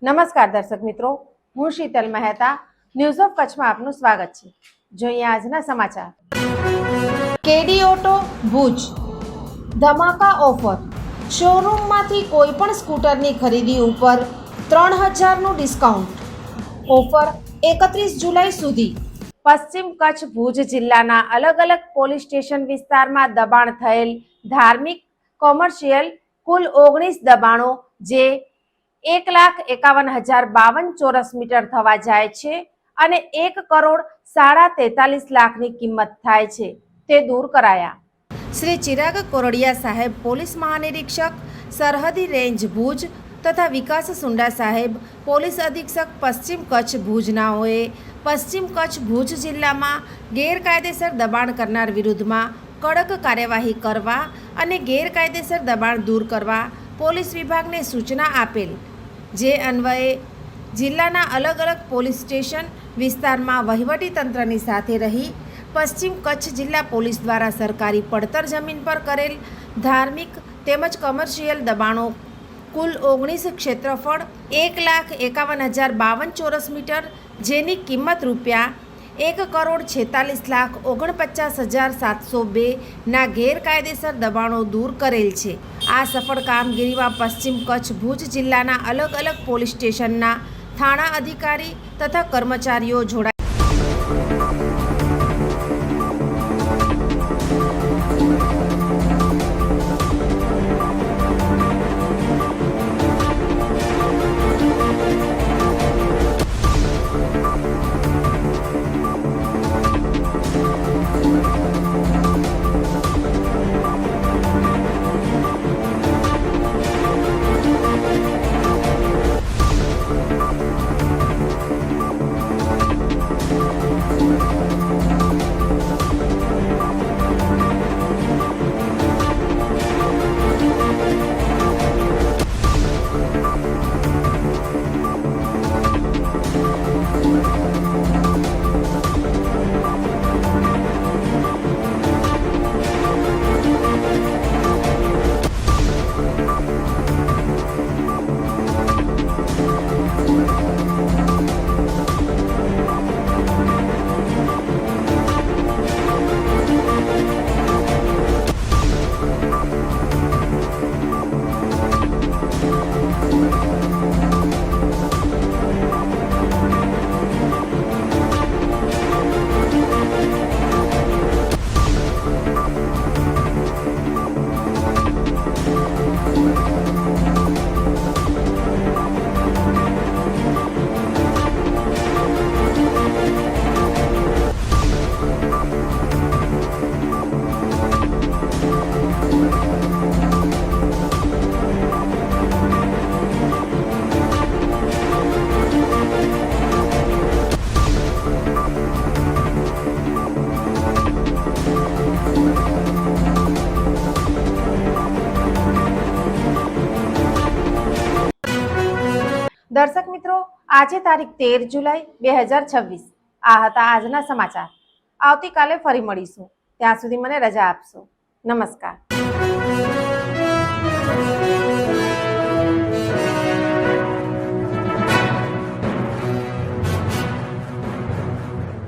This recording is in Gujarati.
નમસ્કાર દર્શક મિત્રો, હું શીતલ મહેતા ન્યૂઝ ઓફ કચ્છમાં આપનું સ્વાગત છે। જોઈએ આજના સમાચાર। કેડી ઓટો ભુજ ધમાકા ઓફર। શોરૂમમાંથી કોઈ પણ સ્કૂટરની ખરીદી ઉપર 3000નું ડિસ્કાઉન્ટ। ઓફર 31 જુલાઈ સુધી। પશ્ચિમ કચ્છ ભુજ જિલ્લાના અલગ અલગ પોલીસ સ્ટેશન વિસ્તારમાં દબાણ થયેલ ધાર્મિક કોમર્શિયલ કુલ 19 દબાણો જે 1,51,052 ચોરસ મીટર થવા જાય છે અને 1,43,43 લાખની કિંમત થાય છે તે દૂર કરાયા। શ્રી ચિરાગ કોરડિયા સાહેબ પોલીસ મહાનિરીક્ષક સરહદી રેન્જ ભુજ તથા વિકાસ સુંડા સાહેબ પોલીસ અધિક્ષક પશ્ચિમ કચ્છ ભુજનાઓએ પશ્ચિમ કચ્છ ભુજ જિલ્લામાં ગેરકાયદેસર દબાણ કરનાર વિરુદ્ધમાં કડક કાર્યવાહી કરવા અને ગેરકાયદેસર દબાણ દૂર કરવા પોલીસ વિભાગને સૂચના આપેલ, જે અન્વયે જિલ્લાના અલગ અલગ પોલીસ સ્ટેશન વિસ્તારમાં વહીવટી તંત્રની સાથે રહી પશ્ચિમ કચ્છ જિલ્લા પોલીસ દ્વારા સરકારી પડતર જમીન પર કરેલ ધાર્મિક તેમજ કોમર્શિયલ દબાણો કુલ 19 ક્ષેત્રફળ 1,51,052 ચોરસ મીટર જેની કિંમત રૂપિયા 1,46,49,702 ના ગેરકાયદેસર દબાણો દૂર કરેલ છે। આ સફળ કામગીરીમાં પશ્ચિમ કચ્છ ભુજ જિલ્લાના અલગ અલગ પોલીસ સ્ટેશનના થાણા અધિકારી તથા કર્મચારીઓ જોડાયા। દર્શક મિત્રો, આજે તારીખ 13 જુલાઈ 2026 આ હતા આજના સમાચાર। આવતીકાલે ફરી મળીશું, ત્યાં સુધી મને રજા આપશો। નમસ્કાર।